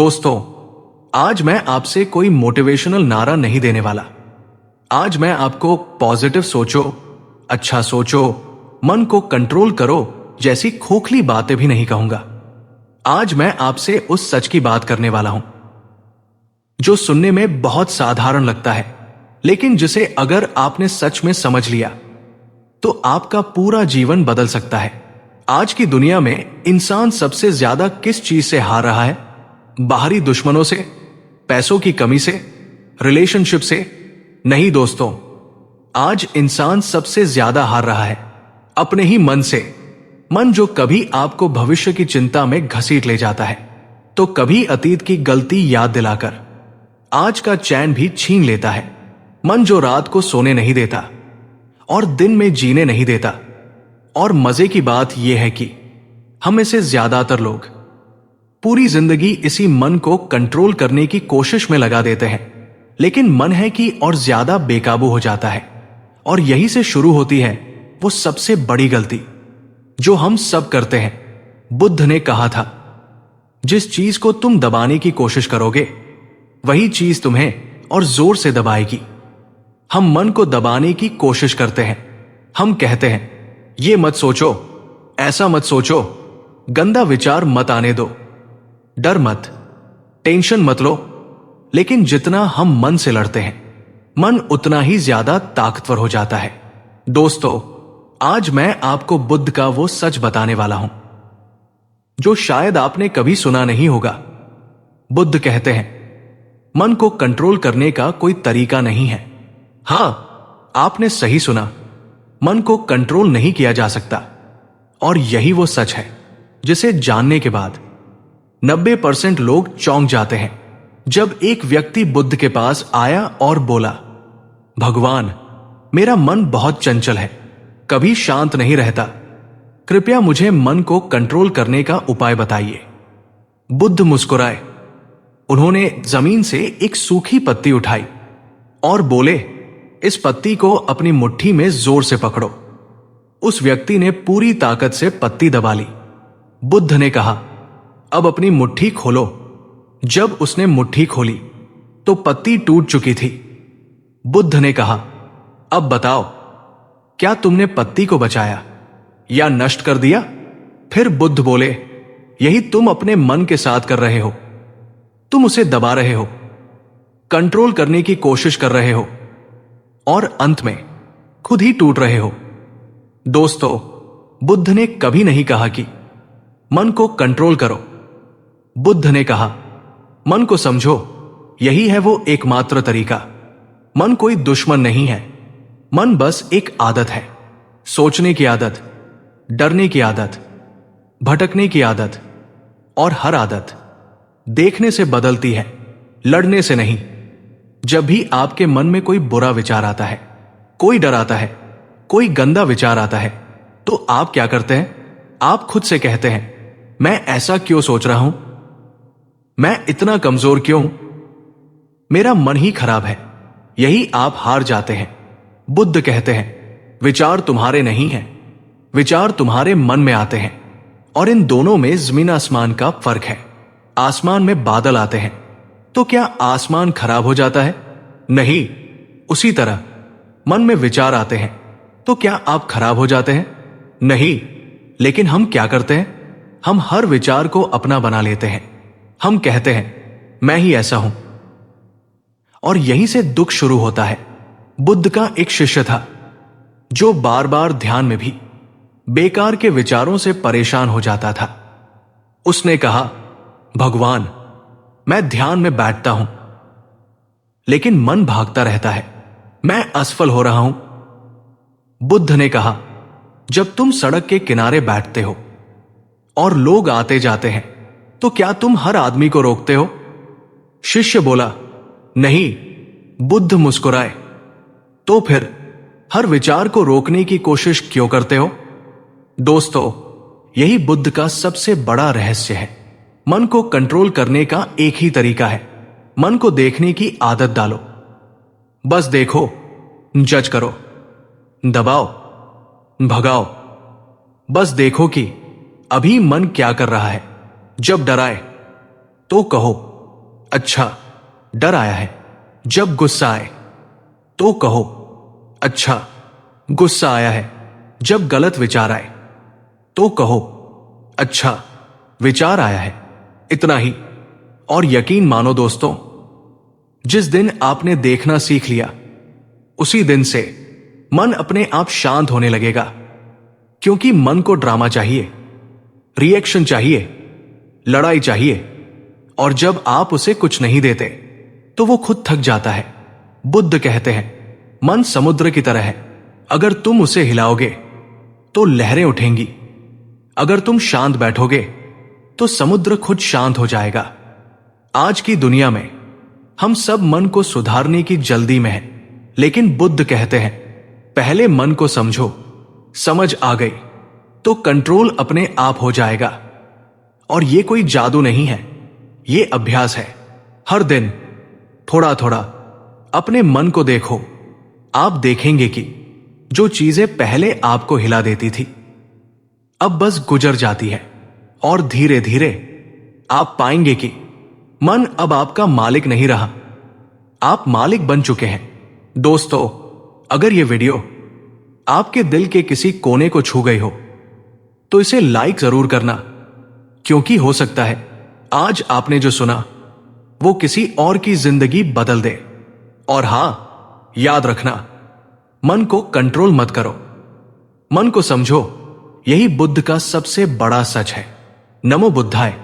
दोस्तों, आज मैं आपसे कोई मोटिवेशनल नारा नहीं देने वाला। आज मैं आपको पॉजिटिव सोचो, अच्छा सोचो, मन को कंट्रोल करो जैसी खोखली बातें भी नहीं कहूंगा। आज मैं आपसे उस सच की बात करने वाला हूं जो सुनने में बहुत साधारण लगता है, लेकिन जिसे अगर आपने सच में समझ लिया तो आपका पूरा जीवन बदल सकता है। आज की दुनिया में इंसान सबसे ज्यादा किस चीज से हार रहा है? बाहरी दुश्मनों से, पैसों की कमी से, रिलेशनशिप से? नहीं दोस्तों, आज इंसान सबसे ज्यादा हार रहा है अपने ही मन से। मन जो कभी आपको भविष्य की चिंता में घसीट ले जाता है, तो कभी अतीत की गलती याद दिलाकर आज का चैन भी छीन लेता है। मन जो रात को सोने नहीं देता और दिन में जीने नहीं देता। और मजे की बात यह है कि हम में से ज्यादातर लोग पूरी जिंदगी इसी मन को कंट्रोल करने की कोशिश में लगा देते हैं, लेकिन मन है कि और ज्यादा बेकाबू हो जाता है। और यही से शुरू होती है वो सबसे बड़ी गलती जो हम सब करते हैं। बुद्ध ने कहा था, जिस चीज को तुम दबाने की कोशिश करोगे वही चीज तुम्हें और जोर से दबाएगी। हम मन को दबाने की कोशिश करते हैं। हम कहते हैं, ये मत सोचो, ऐसा मत सोचो, गंदा विचार मत आने दो, डर मत, टेंशन मत लो। लेकिन जितना हम मन से लड़ते हैं, मन उतना ही ज्यादा ताकतवर हो जाता है। दोस्तों, आज मैं आपको बुद्ध का वो सच बताने वाला हूं जो शायद आपने कभी सुना नहीं होगा। बुद्ध कहते हैं, मन को कंट्रोल करने का कोई तरीका नहीं है। हां, आपने सही सुना, मन को कंट्रोल नहीं किया जा सकता। और यही वो सच है जिसे जानने के बाद 90% लोग चौंक जाते हैं। जब एक व्यक्ति बुद्ध के पास आया और बोला, भगवान, मेरा मन बहुत चंचल है, कभी शांत नहीं रहता, कृपया मुझे मन को कंट्रोल करने का उपाय बताइए। बुद्ध मुस्कुराए। उन्होंने जमीन से एक सूखी पत्ती उठाई और बोले, इस पत्ती को अपनी मुट्ठी में जोर से पकड़ो। उस व्यक्ति ने पूरी ताकत से पत्ती दबा ली। बुद्ध ने कहा, अब अपनी मुट्ठी खोलो। जब उसने मुट्ठी खोली तो पत्ती टूट चुकी थी। बुद्ध ने कहा, अब बताओ, क्या तुमने पत्ती को बचाया या नष्ट कर दिया? फिर बुद्ध बोले, यही तुम अपने मन के साथ कर रहे हो। तुम उसे दबा रहे हो, कंट्रोल करने की कोशिश कर रहे हो और अंत में खुद ही टूट रहे हो। दोस्तों, बुद्ध ने कभी नहीं कहा कि मन को कंट्रोल करो। बुद्ध ने कहा, मन को समझो, यही है वो एकमात्र तरीका। मन कोई दुश्मन नहीं है, मन बस एक आदत है। सोचने की आदत, डरने की आदत, भटकने की आदत। और हर आदत देखने से बदलती है, लड़ने से नहीं। जब भी आपके मन में कोई बुरा विचार आता है, कोई डर आता है, कोई गंदा विचार आता है, तो आप क्या करते हैं? आप खुद से कहते हैं, मैं ऐसा क्यों सोच रहा हूं? मैं इतना कमजोर क्यों? मेरा मन ही खराब है। यही आप हार जाते हैं। बुद्ध कहते हैं, विचार तुम्हारे नहीं हैं, विचार तुम्हारे मन में आते हैं। और इन दोनों में जमीन आसमान का फर्क है। आसमान में बादल आते हैं तो क्या आसमान खराब हो जाता है? नहीं। उसी तरह मन में विचार आते हैं तो क्या आप खराब हो जाते हैं? नहीं। लेकिन हम क्या करते हैं? हम हर विचार को अपना बना लेते हैं। हम कहते हैं, मैं ही ऐसा हूं। और यहीं से दुख शुरू होता है। बुद्ध का एक शिष्य था जो बार बार ध्यान में भी बेकार के विचारों से परेशान हो जाता था। उसने कहा, भगवान, मैं ध्यान में बैठता हूं लेकिन मन भागता रहता है, मैं असफल हो रहा हूं। बुद्ध ने कहा, जब तुम सड़क के किनारे बैठते हो और लोग आते जाते हैं तो क्या तुम हर आदमी को रोकते हो? शिष्य बोला, नहीं। बुद्ध मुस्कुराए, तो फिर हर विचार को रोकने की कोशिश क्यों करते हो? दोस्तों, यही बुद्ध का सबसे बड़ा रहस्य है। मन को कंट्रोल करने का एक ही तरीका है, मन को देखने की आदत डालो। बस देखो, जज करो, दबाओ, भगाओ। बस देखो कि अभी मन क्या कर रहा है। जब डराए तो कहो, अच्छा, डर आया है। जब गुस्सा आए तो कहो, अच्छा, गुस्सा आया है। जब गलत विचार आए तो कहो, अच्छा, विचार आया है। इतना ही। और यकीन मानो दोस्तों, जिस दिन आपने देखना सीख लिया, उसी दिन से मन अपने आप शांत होने लगेगा। क्योंकि मन को ड्रामा चाहिए, रिएक्शन चाहिए, लड़ाई चाहिए। और जब आप उसे कुछ नहीं देते तो वो खुद थक जाता है। बुद्ध कहते हैं, मन समुद्र की तरह है। अगर तुम उसे हिलाओगे तो लहरें उठेंगी। अगर तुम शांत बैठोगे तो समुद्र खुद शांत हो जाएगा। आज की दुनिया में हम सब मन को सुधारने की जल्दी में हैं, लेकिन बुद्ध कहते हैं, पहले मन को समझो। समझ आ गई तो कंट्रोल अपने आप हो जाएगा। और ये कोई जादू नहीं है, ये अभ्यास है। हर दिन थोड़ा थोड़ा अपने मन को देखो। आप देखेंगे कि जो चीजें पहले आपको हिला देती थी, अब बस गुजर जाती है। और धीरे धीरे आप पाएंगे कि मन अब आपका मालिक नहीं रहा, आप मालिक बन चुके हैं। दोस्तों, अगर यह वीडियो आपके दिल के किसी कोने को छू गई हो तो इसे लाइक जरूर करना, क्योंकि हो सकता है आज आपने जो सुना वो किसी और की जिंदगी बदल दे। और हां, याद रखना, मन को कंट्रोल मत करो, मन को समझो। यही बुद्ध का सबसे बड़ा सच है। नमो बुद्धाय।